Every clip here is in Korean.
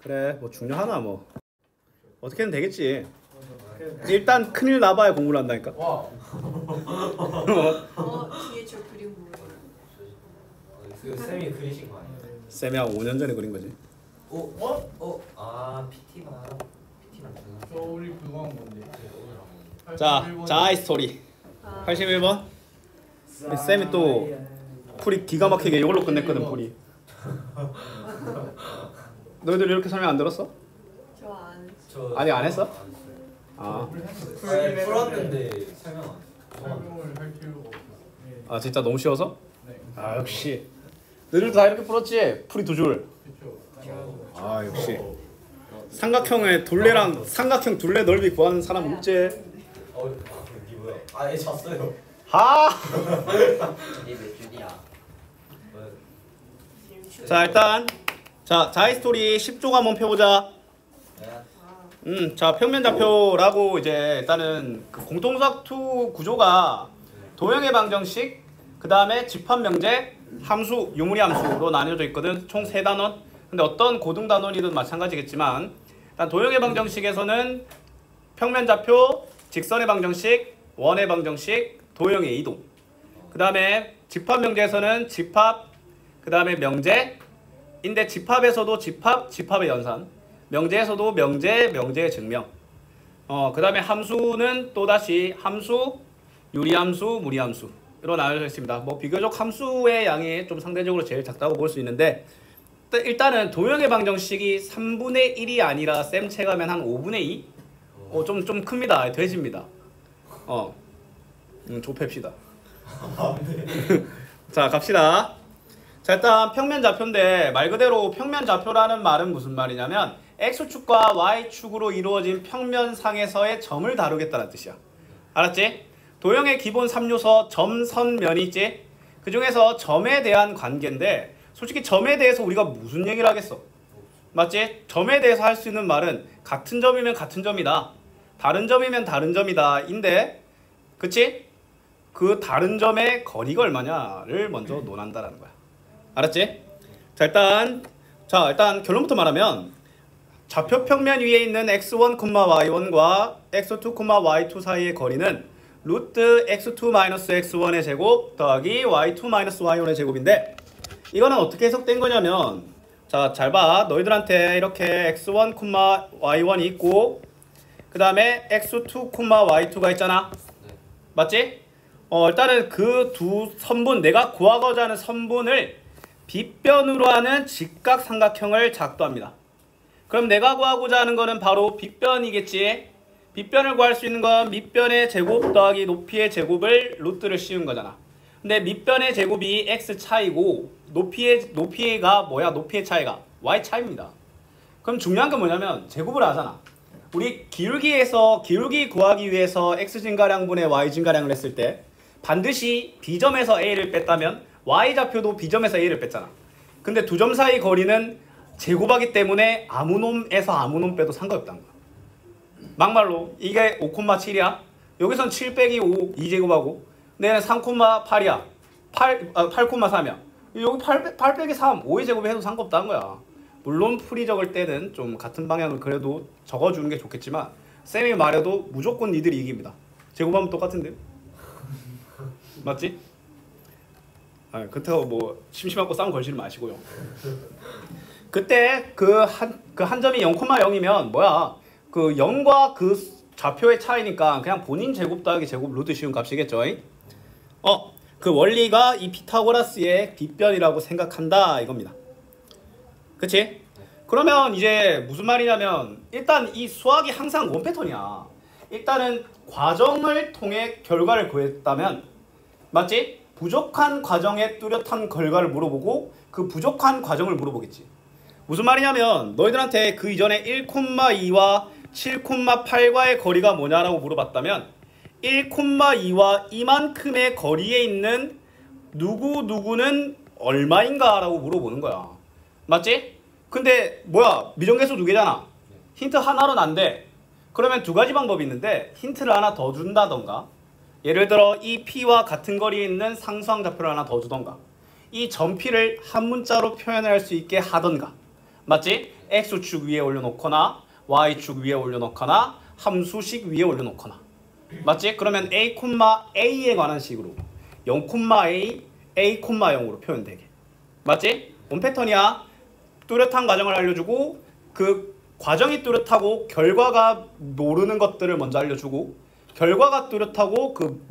그래 뭐 중요하나 뭐 어떻게든 되겠지. 일단 큰일 나봐야 공부를 한다니까. 와. 뒤에 저 그림 뭐예요? 그 쌤이 그리신 거 아니에요? 쌤이 한 5년 전에 그린 거지. 아 PT만 저 우리 그거 한 건데. 자, 자아의 스토리 81번. 쌤이 또 풀이 기가 막히게 이걸로 끝냈거든. 풀이. 너희들 이렇게 설명 안 들었어? 저 안. 아직 안 했어? 아, 풀었는데 설명을 할 필요가 없어. 아 진짜 너무 쉬워서? 네. 아 역시 너희들 다 이렇게 풀었지? 풀이 두 줄. 그렇죠. 아 역시 삼각형의 둘레랑 삼각형 둘레 넓이 구하는 사람 없지? 이게 뭐야? 아얘 잤어요. 아! 이게 몇 줄이야? 자 일단 자아의 스토리 10조 한번 펴보자. 자 평면 좌표라고 이제 일단은 그 공통수학2 구조가 도형의 방정식, 그 다음에 집합 명제, 함수, 유무리 함수로 나뉘어져 있거든. 총 3단원. 근데 어떤 고등 단원이든 마찬가지겠지만 일단 도형의 방정식에서는 평면 좌표, 직선의 방정식, 원의 방정식, 도형의 이동. 그 다음에 집합 명제에서는 집합, 그 다음에 명제인데 집합에서도 집합, 집합의 연산. 명제에서도 명제, 명제의 증명. 그 다음에 함수는 또다시 함수, 유리함수, 무리함수로 나눠져 있습니다. 뭐 비교적 함수의 양이 좀 상대적으로 제일 작다고 볼 수 있는데 일단은 도형의 방정식이 3분의 1이 아니라 쌤 체가면 한 5분의 2? 좀 큽니다. 돼지입니다. 좁힙시다. 자 갑시다. 자 일단 평면 좌표인데 말 그대로 평면 좌표라는 말은 무슨 말이냐면 X축과 Y축으로 이루어진 평면상에서의 점을 다루겠다는 뜻이야. 알았지? 도형의 기본 3요소 점, 선, 면이 있지? 그 중에서 점에 대한 관계인데 솔직히 점에 대해서 우리가 무슨 얘기를 하겠어? 맞지? 점에 대해서 할 수 있는 말은 같은 점이면 같은 점이다. 다른 점이면 다른 점이다. 인데 그치? 그 다른 점의 거리가 얼마냐를 먼저 논한다라는 거야. 알았지? 자 일단 결론부터 말하면 좌표 평면 위에 있는 x1, y1과 x2, y2 사이의 거리는 루트 x2-x1의 제곱 더하기 y2-y1의 제곱인데 이거는 어떻게 해석된 거냐면 자 잘 봐. 너희들한테 이렇게 x1, y1이 있고 그 다음에 x2, y2가 있잖아. 맞지? 일단은 그 두 선분, 내가 구하고자 하는 선분을 빗변으로 하는 직각삼각형을 작도합니다. 그럼 내가 구하고자 하는 거는 바로 빗변이겠지. 빗변을 구할 수 있는 건 밑변의 제곱 더하기 높이의 제곱을 루트를 씌운 거잖아. 근데 밑변의 제곱이 x 차이고 높이가 뭐야? 높이의 차이가 y 차이입니다. 그럼 중요한 건 뭐냐면 제곱을 하잖아. 우리 기울기 구하기 위해서 x 증가량분의 y 증가량을 했을 때 반드시 b점에서 a를 뺐다면 y 좌표도 b점에서 a를 뺐잖아. 근데 두 점 사이 거리는 제곱하기 때문에 아무 놈에서 아무 놈 빼도 상관없다는 거야. 막말로 이게 5,7이야. 여기선 7 빼기 5 2제곱하고 내는 3,8이야. 8,3이야. 여기 8 빼기 3 5의 제곱에 해도 상관없다는 거야. 물론 풀이 적을 때는 좀 같은 방향을 그래도 적어주는 게 좋겠지만 쌤이 말해도 무조건 니들이 이깁니다. 제곱하면 똑같은데요? 맞지? 그렇다고 뭐 심심하고 싸움 걸지는 마시고요. 그때 그 한 점이 0,0이면 뭐야? 그 0과 그 좌표의 차이니까 그냥 본인 제곱 더하기 제곱 루트 씌운 값이겠죠. 그 원리가 이 피타고라스의 빗변이라고 생각한다 이겁니다. 그치? 그러면 이제 무슨 말이냐면 일단 이 수학이 항상 원 패턴이야. 일단은 과정을 통해 결과를 구했다면 맞지? 부족한 과정의 뚜렷한 결과를 물어보고 그 부족한 과정을 물어보겠지. 무슨 말이냐면 너희들한테 그 이전에 1,2와 7,8과의 거리가 뭐냐라고 물어봤다면 1,2와 이만큼의 거리에 있는 누구누구는 얼마인가 라고 물어보는 거야. 맞지? 근데 뭐야 미정계수 두 개잖아. 힌트 하나로는 안 돼. 그러면 두 가지 방법이 있는데 힌트를 하나 더 준다던가 예를 들어 이 P와 같은 거리에 있는 상수항 좌표를 하나 더 주던가 이 점 P를 한 문자로 표현할 수 있게 하던가 맞지? x축 위에 올려놓거나 y축 위에 올려놓거나 함수식 위에 올려놓거나 맞지? 그러면 a, a에 관한 식으로 0,a, a, 0으로 표현되게 맞지? 뭔 패턴이야? 뚜렷한 과정을 알려주고 그 과정이 뚜렷하고 결과가 모르는 것들을 먼저 알려주고 결과가 뚜렷하고 그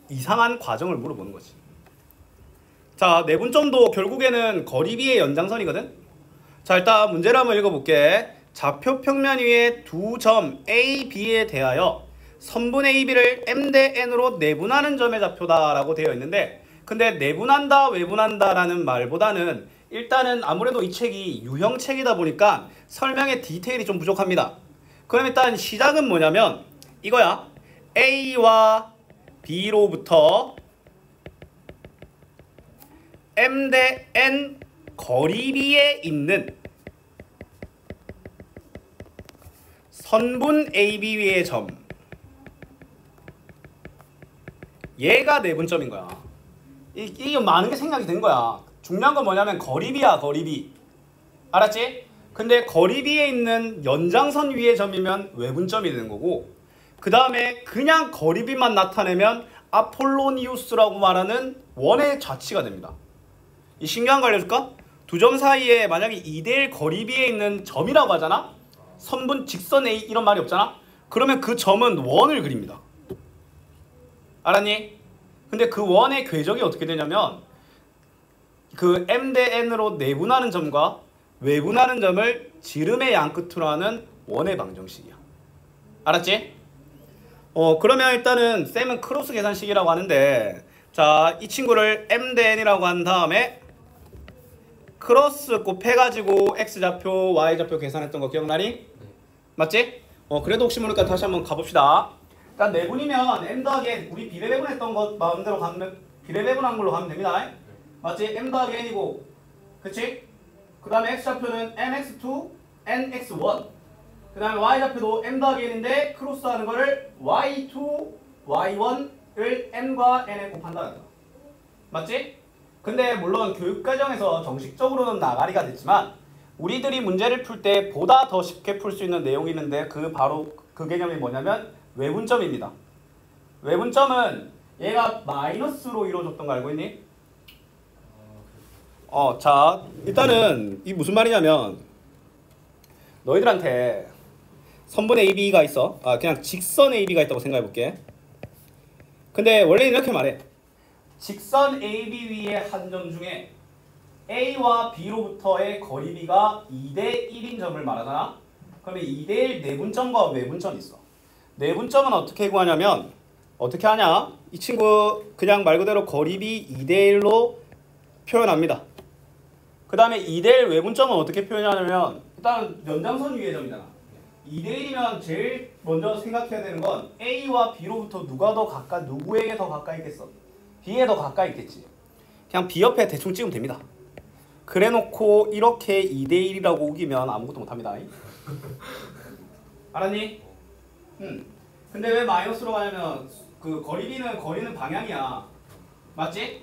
이상한 과정을 물어보는 거지. 자, 내분점도 결국에는 거리비의 연장선이거든. 자, 일단 문제를 한번 읽어볼게. 좌표 평면 위에 두 점 A, B에 대하여 선분 A, B를 M 대 N으로 내분하는 점의 좌표다라고 되어 있는데 근데 내분한다, 외분한다라는 말보다는 일단은 아무래도 이 책이 유형책이다 보니까 설명의 디테일이 좀 부족합니다. 그럼 일단 시작은 뭐냐면 이거야. A와 B로부터 M 대 N 거리비에 있는 선분 AB 위의 점 얘가 내분점인 거야. 이게 많은 게 생각이 된 거야. 중요한 건 뭐냐면 거리비야, 거리비. 알았지? 근데 거리비에 있는 연장선 위의 점이면 외분점이 되는 거고 그 다음에 그냥 거리비만 나타내면 아폴로니우스라고 말하는 원의 좌치가 됩니다. 이 신기한 거 알려줄까? 두 점 사이에 만약에 2대1 거리비에 있는 점이라고 하잖아? 선분 직선 A 이런 말이 없잖아? 그러면 그 점은 원을 그립니다. 알았니? 근데 그 원의 궤적이 어떻게 되냐면 그 M 대 N으로 내분하는 점과 외분하는 점을 지름의 양끝으로 하는 원의 방정식이야. 알았지? 그러면 일단은 쌤은 크로스 계산식이라고 하는데 자, 이 친구를 M 대 N이라고 한 다음에 크로스 곱해가지고 X좌표, Y좌표 계산했던 거 기억나니? 맞지? 그래도 혹시 모르니까 다시 한번 가봅시다. 일단 내분이면 M 더하기 N, 우리 비례배분했던 것 마음대로 가면 비례배분한 걸로 가면 됩니다. 맞지? M 더하기 N이고 그치? 그 다음에 X좌표는 MX2, NX1 그 다음에 Y좌표도 M 더하기 N인데 크로스하는 거를 Y2, Y1을 N과 N에 곱한다는 거 맞지? 근데 물론 교육과정에서 정식적으로는 나가리가 됐지만 우리들이 문제를 풀 때 보다 더 쉽게 풀 수 있는 내용이 있는데 바로 그 개념이 뭐냐면 외분점입니다. 외분점은 얘가 마이너스로 이루어졌던 거 알고 있니? 자 일단은 이 무슨 말이냐면 너희들한테 선분 AB가 있어. 그냥 직선 AB가 있다고 생각해 볼게. 근데 원래는 이렇게 말해. 직선 AB 위의 한 점 중에 A와 B로부터의 거리비가 2대 1인 점을 말하잖아. 그러면 2대 1 내분점과 외분점이 있어. 내분점은 어떻게 구하냐면 어떻게 하냐? 이 친구 그냥 말 그대로 거리비 2대 1로 표현합니다. 그 다음에 2대 1 외분점은 어떻게 표현하냐면 일단 연장선 위의 점이잖아. 2대 1이면 제일 먼저 생각해야 되는 건 A와 B로부터 누구에게 더 가까이 있겠어? B에 더 가까이 있겠지. 그냥 B 옆에 대충 찍으면 됩니다. 그래놓고 이렇게 2대 1이라고 우기면 아무것도 못합니다. 알았니? 근데 왜 마이너스로 가냐면 그 거리는 방향이야. 맞지?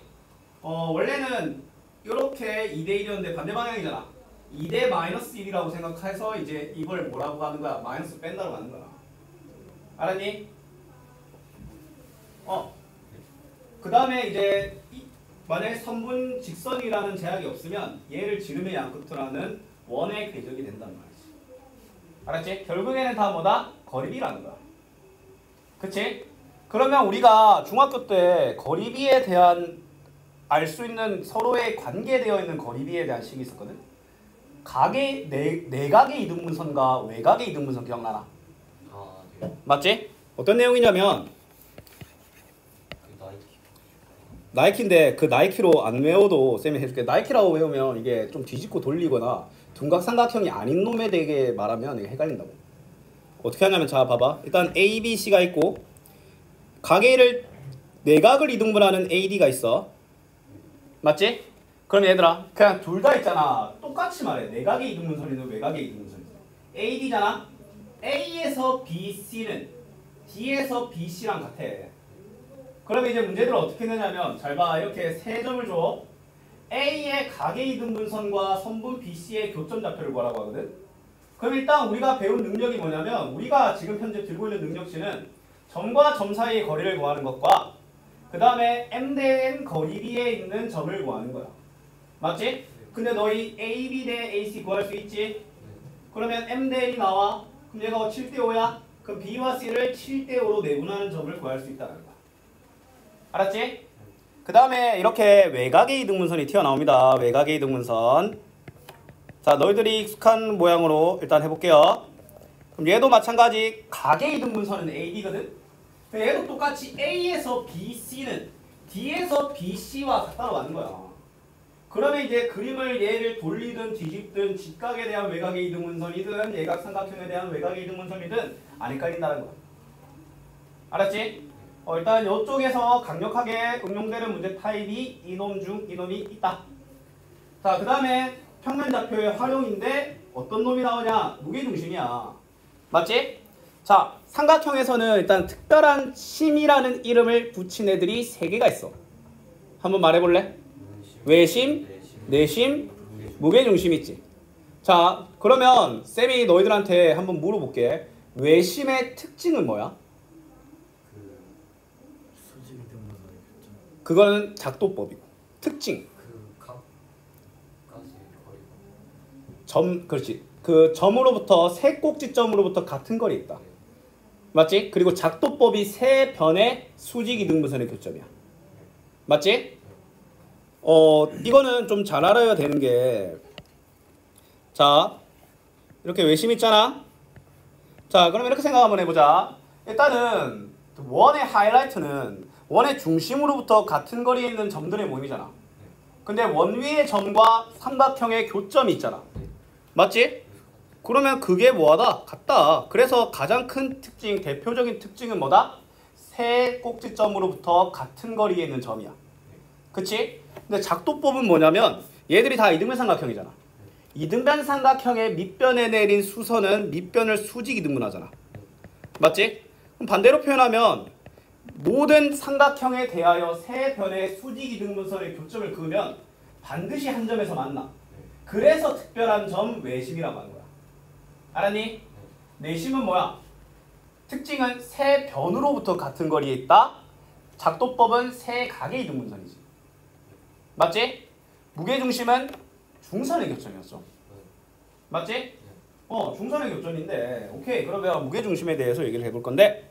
원래는 이렇게 2대 1이었는데 반대 방향이잖아. 2대 마이너스 1이라고 생각해서 이제 이걸 뭐라고 하는 거야? 마이너스 뺀다고 하는 거야. 알았니? 그 다음에 이제 만약에 선분 직선이라는 제약이 없으면 얘를 지름의 양끝으로 하는 원의 궤적이 된단 말이지. 알았지? 결국에는 다 뭐다? 거리비라는 거야. 그치? 그러면 우리가 중학교 때 거리비에 대한 알 수 있는 서로의 관계되어 있는 거리비에 대한 식이 있었거든? 내각의 이등분선과 외각의 이등분선 기억나나? 네. 맞지? 어떤 내용이냐면 나이키인데 그 나이키로 안 외워도 쌤이 해줄게. 나이키라고 외우면 이게 좀 뒤집고 돌리거나 둔각삼각형이 아닌 놈에 대게 말하면 이게 헷갈린다고. 어떻게 하냐면 자 봐봐. 일단 A, B, C가 있고 가게를 내각을 이등분하는 AD가 있어. 맞지? 그럼 얘들아 그냥 둘 다 있잖아. 똑같이 말해. 내각의 이등분선이든 외각의 이등분선이든 AD잖아. A에서 BC는 D에서 BC랑 같아. 그러면 이제 문제들을 어떻게 내냐면 잘 봐. 이렇게 세 점을 줘. A의 가계이등분선과 선분 BC의 교점 좌표를 구하라고 하거든. 그럼 일단 우리가 배운 능력이 뭐냐면 우리가 지금 현재 들고 있는 능력치는 점과 점 사이의 거리를 구하는 것과 그 다음에 M 대 N 거리 B에 있는 점을 구하는 거야. 맞지? 근데 너희 AB 대 AC 구할 수 있지? 그러면 M 대 N이 나와. 그럼 얘가 7대 5야? 그럼 B와 C를 7대 5로 내분하는 점을 구할 수 있다는 거야. 알았지? 그 다음에 이렇게 외곽의 이등분선이 튀어나옵니다. 외곽의 이등분선. 자, 너희들이 익숙한 모양으로 일단 해볼게요. 그럼 얘도 마찬가지 각의 이등분선은 AD거든? 얘도 똑같이 A에서 BC는 D에서 BC와 같다고 하는 거야. 그러면 이제 그림을 얘를 돌리든 뒤집든 직각에 대한 외곽의 이등분선이든 예각 삼각형에 대한 외곽의 이등분선이든 안 헷갈린다는 거야. 알았지? 일단 이쪽에서 강력하게 응용되는 문제 타입이 이놈 중 이놈이 있다. 자, 그 다음에 평면좌표의 활용인데 어떤 놈이 나오냐? 무게중심이야. 맞지? 자, 삼각형에서는 일단 특별한 심이라는 이름을 붙인 애들이 3개가 있어. 한번 말해볼래? 외심, 내심, 무게중심 있지. 자, 그러면 쌤이 너희들한테 한번 물어볼게. 외심의 특징은 뭐야? 그거는 작도법이고. 특징. 그렇지. 그 점으로부터 세 꼭지점으로부터 같은 거리에 있다. 맞지? 그리고 작도법이 세 변의 수직 이등분선의 교점이야. 맞지? 이거는 좀 잘 알아야 되는 게, 자, 이렇게 외심 있잖아. 자, 그럼 이렇게 생각 한번 해보자. 일단은 원의 하이라이트는 원의 중심으로부터 같은 거리에 있는 점들의 모임이잖아. 근데 원 위의 점과 삼각형의 교점이 있잖아. 맞지? 그러면 그게 뭐하다? 같다. 그래서 가장 큰 특징, 대표적인 특징은 뭐다? 세 꼭지점으로부터 같은 거리에 있는 점이야. 그치? 근데 작도법은 뭐냐면 얘들이 다 이등변 삼각형이잖아. 이등변 삼각형의 밑변에 내린 수선은 밑변을 수직 이등분하잖아. 맞지? 그럼 반대로 표현하면 모든 삼각형에 대하여 세 변의 수직 이등분선의 교점을 그으면 반드시 한 점에서 만나. 그래서 특별한 점 외심이라고 하는 거야. 알았니? 내심은 뭐야? 특징은 세 변으로부터 같은 거리에 있다. 작도법은 세 각의 이등분선이지. 맞지? 무게중심은 중선의 교점이었어. 맞지? 중선의 교점인데 오케이. 그러면 무게중심에 대해서 얘기를 해볼 건데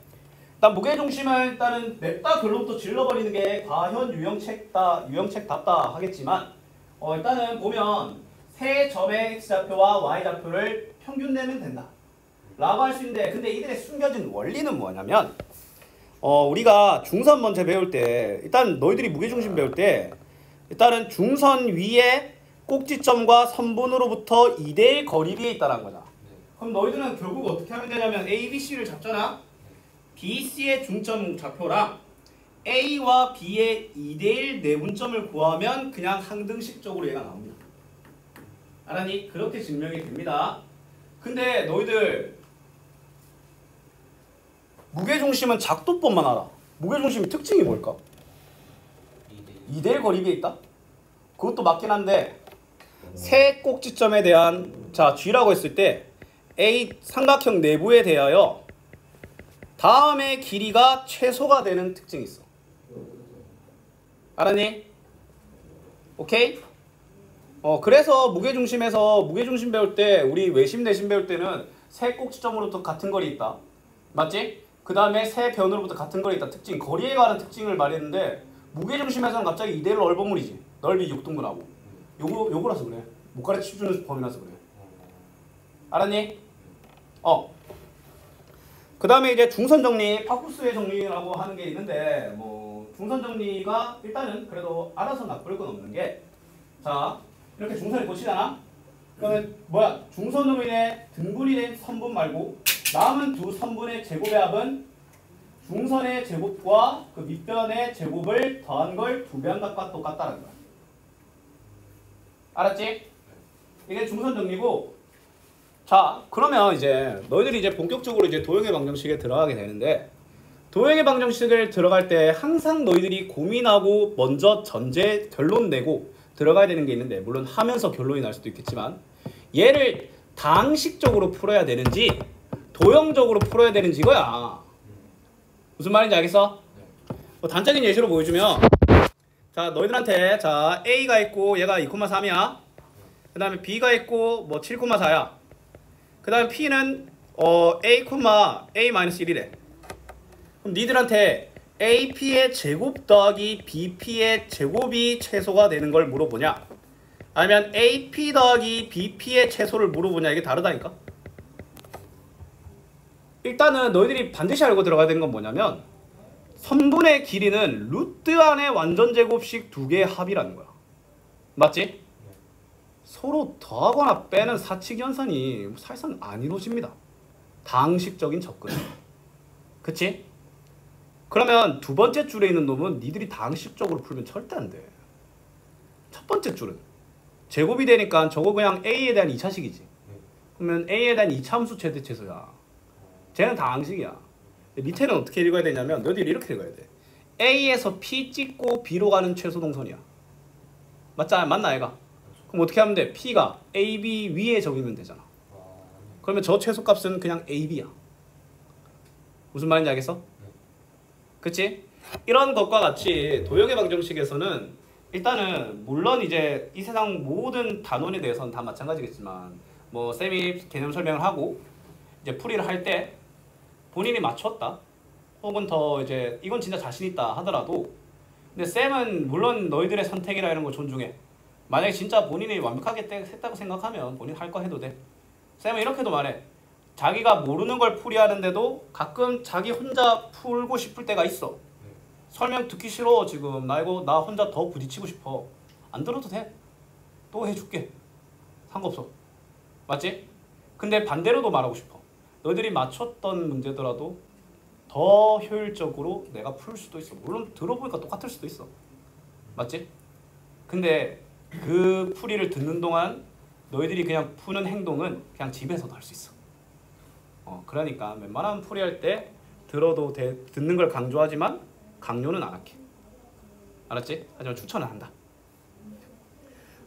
일단 무게중심을 일단은 냅다 결론부터 질러버리는 게 과연 유형책답다 하겠지만 일단은 보면 세 점의 x좌표와 y좌표를 평균 내면 된다 라고 할 수 있는데 근데 이들의 숨겨진 원리는 뭐냐면 우리가 중선 먼저 배울 때 일단 너희들이 무게중심 배울 때 일단은 중선 위에 꼭지점과 선분으로부터 2대1 거리비에 있다는 거잖아. 그럼 너희들은 결국 어떻게 하면 되냐면 A, B, C를 잡잖아. B, C의 중점 좌표랑 A와 B의 2대1 내분점을 구하면 그냥 항등식적으로 얘가 나옵니다. 알았니? 그렇게 증명이 됩니다. 근데 너희들 무게중심은 작도법만 알아. 무게중심의 특징이 뭘까? 2대1 거리비에 있다? 그것도 맞긴 한데 세 꼭지점에 대한 자 G라고 했을 때 A 삼각형 내부에 대하여 다음의 길이가 최소가 되는 특징이 있어. 알았니? 오케이? 그래서 무게중심에서 무게중심 배울 때 우리 외심 내심 배울 때는 세 꼭지점으로부터 같은 거리 있다. 맞지? 그 다음에 세 변으로부터 같은 거리 있다. 특징, 거리에 관한 특징을 말했는데 무게중심에서는 갑자기 2대1 얼버무리지. 넓이 6등분하고 요거라서 그래. 못 가르쳐주는 범위라서 그래. 알았니? 그 다음에 이제 중선 정리, 파쿠스의 정리라고 하는 게 있는데 중선 정리가 일단은 그래도 알아서 나쁠 건 없는 게 자 이렇게 중선이 고치잖아? 그러면 뭐야? 중선으로 인해 등분이 된 선분 말고 남은 두 선분의 제곱의 합은 중선의 제곱과 그 밑변의 제곱을 더한 걸 2배한값과 똑같다는 거야. 알았지? 이게 중선 정리고 자 그러면 이제 너희들이 이제 본격적으로 이제 도형의 방정식에 들어가게 되는데 도형의 방정식을 들어갈 때 항상 너희들이 고민하고 먼저 전제 결론 내고 들어가야 되는 게 있는데 물론 하면서 결론이 날 수도 있겠지만 얘를 당식적으로 풀어야 되는지 도형적으로 풀어야 되는지 이거야. 무슨 말인지 알겠어? 뭐 단적인 예시로 보여주면 자 너희들한테 자 A가 있고 얘가 2,3이야. 그 다음에 B가 있고 뭐 7,4야. 그 다음에 P는 A,A-1이래. 그럼 니들한테 AP의 제곱 더하기 BP의 제곱이 최소가 되는 걸 물어보냐? 아니면 AP 더하기 BP의 최소를 물어보냐? 이게 다르다니까? 일단은 너희들이 반드시 알고 들어가야 되는 건 뭐냐면 선분의 길이는 루트 안의 완전 제곱식 두 개의 합이라는 거야. 맞지? 서로 더하거나 빼는 사칙 연산이 사실상 안 이루어집니다. 당식적인 접근. 그치? 그러면 두 번째 줄에 있는 놈은 니들이 당식적으로 풀면 절대 안 돼. 첫 번째 줄은 제곱이 되니까 저거 그냥 A에 대한 2차식이지. 그러면 A에 대한 2차함수 최대최소야. 쟤는 당식이야. 밑에는 어떻게 읽어야 되냐면 너희들이 이렇게 읽어야 돼. A에서 P 찍고 B로 가는 최소 동선이야. 맞나 얘가? 그럼 어떻게 하면 돼? P가 AB 위에 적으면 되잖아. 그러면 저 최소값은 그냥 AB야. 무슨 말인지 알겠어? 그치? 이런 것과 같이 도형의 방정식에서는 일단은 물론 이제 이 세상 모든 단원에 대해서는 다 마찬가지겠지만 뭐 쌤이 개념 설명을 하고 이제 풀이를 할 때 본인이 맞췄다 혹은 더 이제 이건 진짜 자신 있다 하더라도 근데 쌤은 물론 너희들의 선택이라 이런 걸 존중해. 만약에 진짜 본인이 완벽하게 했다고 생각하면 본인 할 거 해도 돼. 쌤은 이렇게도 말해. 자기가 모르는 걸 풀이하는데도 가끔 자기 혼자 풀고 싶을 때가 있어. 설명 듣기 싫어 지금 나 혼자 더 부딪히고 싶어. 안 들어도 돼. 또 해줄게. 상관없어. 맞지? 근데 반대로도 말하고 싶어. 너희들이 맞췄던 문제더라도 더 효율적으로 내가 풀 수도 있어. 물론 들어보니까 똑같을 수도 있어. 맞지? 근데 그 풀이를 듣는 동안 너희들이 그냥 푸는 행동은 그냥 집에서도 할 수 있어. 그러니까 웬만하면 풀이할 때 들어도 돼. 듣는 걸 강조하지만 강요는 안 할게. 알았지? 하지만 추천은 한다.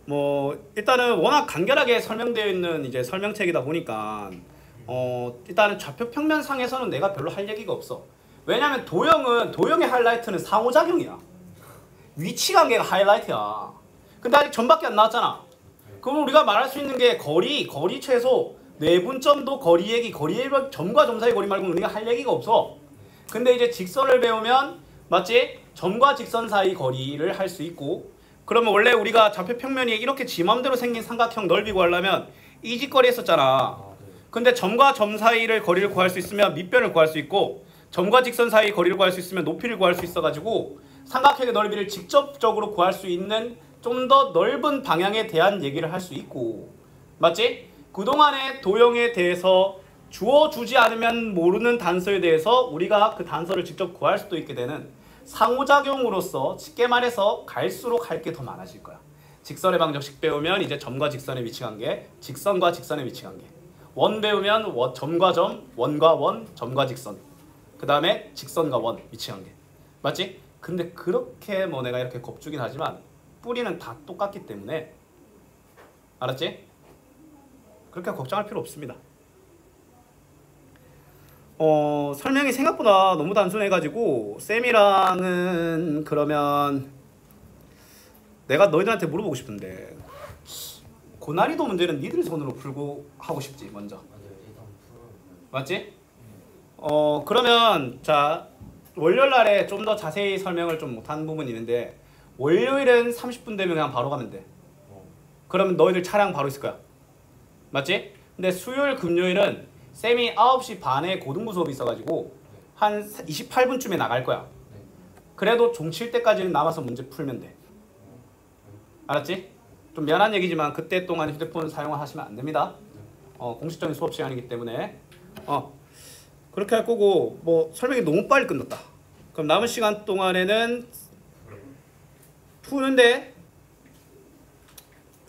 뭐 일단은 워낙 간결하게 설명되어 있는 이제 설명책이다 보니까 일단은 좌표 평면상에서는 내가 별로 할 얘기가 없어. 왜냐면 도형의 하이라이트는 상호작용이야. 위치관계가 하이라이트야. 근데 아직 점밖에 안 나왔잖아. 그럼 우리가 말할 수 있는 게 거리 최소, 내분점도 거리 얘기, 점과 점 사이 거리 말고는 우리가 할 얘기가 없어. 근데 이제 직선을 배우면 맞지? 점과 직선 사이 거리를 할 수 있고 그러면 원래 우리가 좌표 평면이 이렇게 지 맘대로 생긴 삼각형 넓이 구하려면 이 직거리 했었잖아. 근데 점과 점 사이를 거리를 구할 수 있으면 밑변을 구할 수 있고 점과 직선 사이 거리를 구할 수 있으면 높이를 구할 수 있어가지고 삼각형의 넓이를 직접적으로 구할 수 있는 좀 더 넓은 방향에 대한 얘기를 할 수 있고 맞지? 그동안의 도형에 대해서 주어주지 않으면 모르는 단서에 대해서 우리가 그 단서를 직접 구할 수도 있게 되는 상호작용으로서 쉽게 말해서 갈수록 할 게 더 많아질 거야. 직선의 방정식 배우면 이제 점과 직선의 위치관계, 직선과 직선의 위치관계. 원 배우면 점과 점, 원과 원, 점과 직선. 그 다음에 직선과 원, 위치관계. 맞지? 근데 그렇게 뭐 내가 이렇게 겁주긴 하지만 뿌리는 다 똑같기 때문에 알았지? 그렇게 걱정할 필요 없습니다. 설명이 생각보다 너무 단순해가지고 쌤이랑은 그러면 내가 너희들한테 물어보고 싶은데 고난이도 문제는 니들이 손으로 풀고 하고 싶지 먼저. 맞지? 그러면 자 월요일날에 좀 더 자세히 설명을 좀 못한 부분이 있는데 월요일은 30분 되면 그냥 바로 가면 돼. 그러면 너희들 차량 바로 있을 거야. 맞지? 근데 수요일 금요일은 쌤이 9시 반에 고등부 수업이 있어가지고 한 28분쯤에 나갈 거야. 그래도 종 칠 때까지는 남아서 문제 풀면 돼. 알았지? 좀 미안한 얘기지만 그때 동안 휴대폰 사용을 하시면 안 됩니다. 공식적인 수업 시간이기 때문에 그렇게 할 거고 뭐 설명이 너무 빨리 끝났다. 그럼 남은 시간 동안에는 푸는데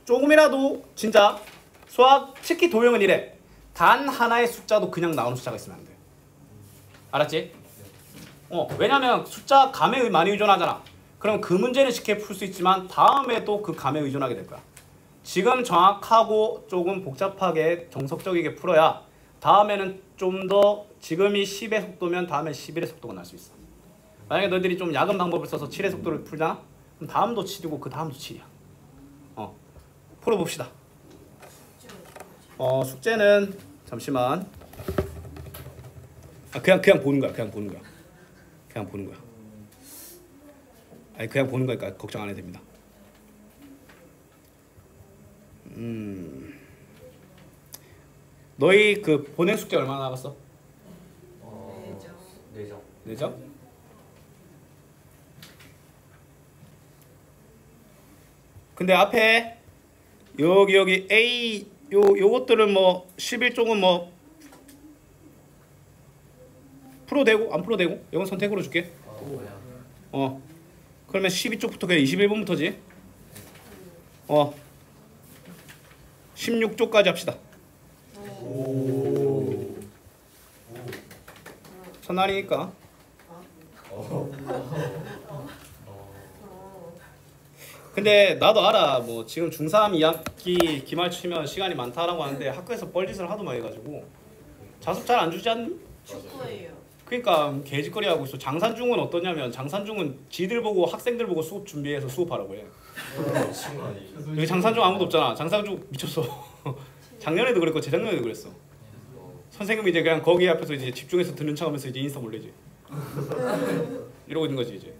조금이라도 진짜 수학 특히 도형은 이래. 단 하나의 숫자도 그냥 나오는 숫자가 있으면 안 돼. 알았지? 왜냐면 숫자 감에 많이 의존하잖아. 그럼 그 문제는 쉽게 풀 수 있지만 다음에도 그 감에 의존하게 될 거야. 지금 정확하고 조금 복잡하게 정석적이게 풀어야 다음에는 좀 더 지금이 10의 속도면 다음에 11의 속도가 날 수 있어. 만약에 너희들이 좀 야근 방법을 써서 7의 속도를 풀잖아? 그럼 다음도 7이고 그 다음도 7이야. 풀어봅시다. 숙제는 잠시만. 그냥 보는 거야. 그냥 보는 거야. 아니 그냥 보는 거니까 걱정 안 해도 됩니다. 너희 그 본행 숙제 얼마나 남았어? 내정. 내죠? 근데 앞에 여기 A 요것들은 뭐 11쪽은 뭐 풀어도 되고 안 풀어도 되고 이건 선택으로 줄게. 뭐야? 그러면 12쪽부터 그냥 21번부터지. 16쪽까지 합시다. 오. 첫날이니까. 근데 나도 알아. 뭐 지금 중3 2학기 기말 치면 시간이 많다라고 하는데 학교에서 뻘짓을 하도 많이 해가지고 자습 잘 안 주지 않니? 축구예요. 그러니까 개짓거리 하고 있어. 장산중은 어떠냐면 장산중은 지들 보고 학생들 보고 수업 준비해서 수업하라고 해. 미친 거 아니지? 여기 장산중 아무도 없잖아. 장산중 미쳤어. 작년에도 그랬고 재작년에도 그랬어. 선생님이 이제 그냥 거기 앞에서 이제 집중해서 듣는 척하면서 이제 인스타 올리지. 이러고 있는 거지 이제.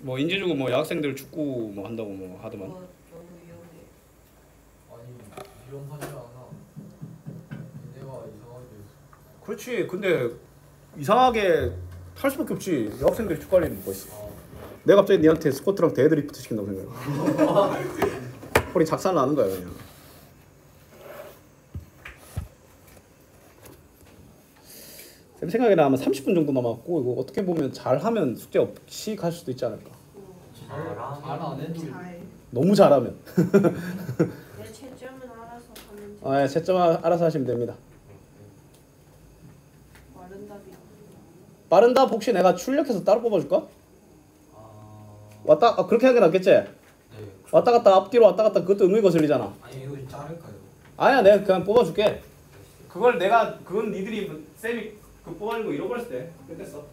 뭐 인재중은 뭐 여학생들 축구 뭐 한다고 뭐 하더만. 너무 위험해. 아니 위험하지 않아. 내가 이상하게 그렇지. 근데 이상하게 할 수밖에 없지. 여학생들이 축구할 일이 뭐가 있어. 내가 갑자기 니한테 스쿼트랑 데드리프트 시킨다고 생각해. 허리 작살 나는 거야 그냥. 쌤 생각에는 아마 30분 정도 남았고 이거 어떻게 보면 잘하면 숙제 없이 갈 수도 있지 않을까. 잘안 해도 잘. 너무 잘하면. 내 채점은 알아서 하면 돼. 채점 알아서 하시면 됩니다. 빠른 답이. 빠른 답 혹시 내가 출력해서 따로 뽑아줄까? 왔다 그렇게 하는 게 낫겠지? 네. 왔다 갔다 앞뒤로 왔다 갔다 그것도 은근히 거슬리잖아. 아니 이거 자를까요? 아니야 내가 그냥 뽑아줄게. 그건 니들이 쌤이 그 뽑아준 거 잃어버렸을 때 끝냈어.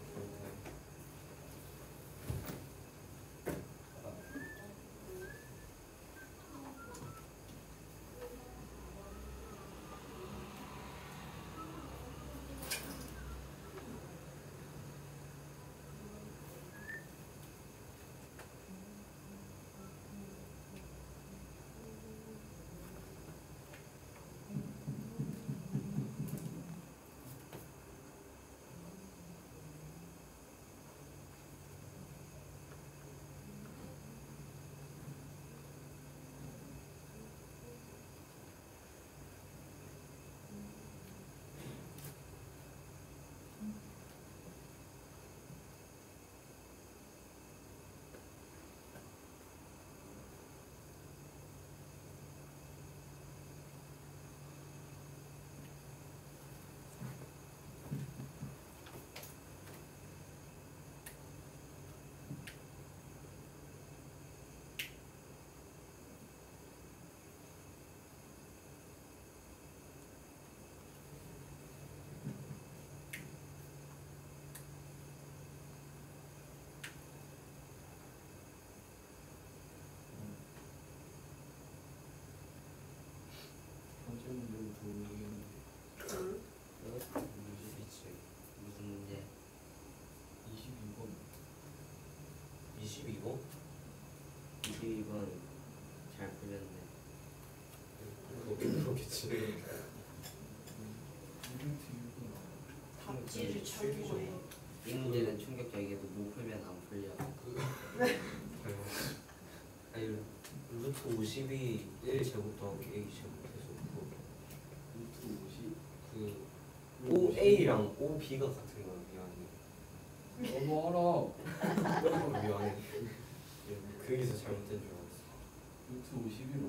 번째 문제로 들어오겠는데 무슨 문제? 22번 22번? 22번 잘 풀렸네. 그렇겠지. 답지를 참고해. 이 문제는 충격적이게도 못 풀면 안 풀려. 아니 루트 50이 1제곱 더하기 A제곱 해서 루트 50 그 5A랑 5B가 같은 거야. 미안해. 너도 알아. 미안해. 거기서 잘못된 줄 알았어. 루트 51로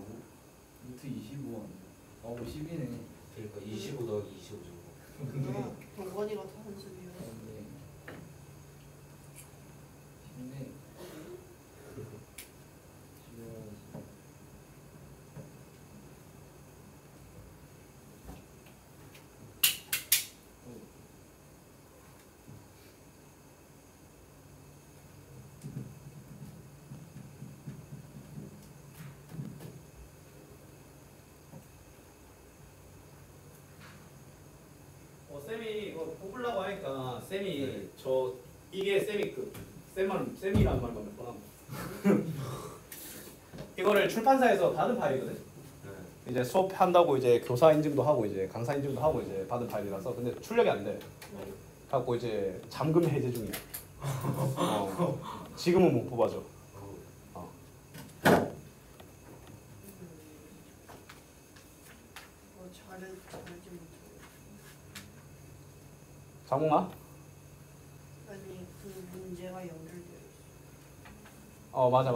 루트 25 아니야? 아 50이네. 그러니까 25 더하기 25제곱. 동건이가 더 한숨이야. 근데 쌤이 이거 뽑으려고 하니까 쌤이 네. 저 이게 쌤이 쌤이란 말만 몇 번 하고 이거를 출판사에서 받은 파일이거든. 네. 이제 수업한다고 이제 교사 인증도 하고 이제 강사 인증도 하고 이제 받은 파일이라서 근데 출력이 안 돼. 갖고 이제 잠금 해제 중이야. 지금은 못 뽑아줘. 잘하지 못해. 장웅아? 아니 그 문제가 연결되어 맞아.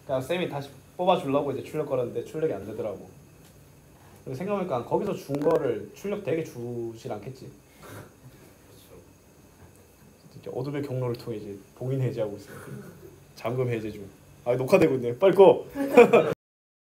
그냥 쌤이 다시 뽑아주려고 이제 출력 걸었는데 출력이 안 되더라고. 그리고 생각해보니까 거기서 준 거를 출력 되게 주질 않겠지. 그렇죠. 이제 어둠의 경로를 통해 이제 봉인 해제하고 있어요. 잠금 해제 중. 녹화되고 있네. 빨리 꺼.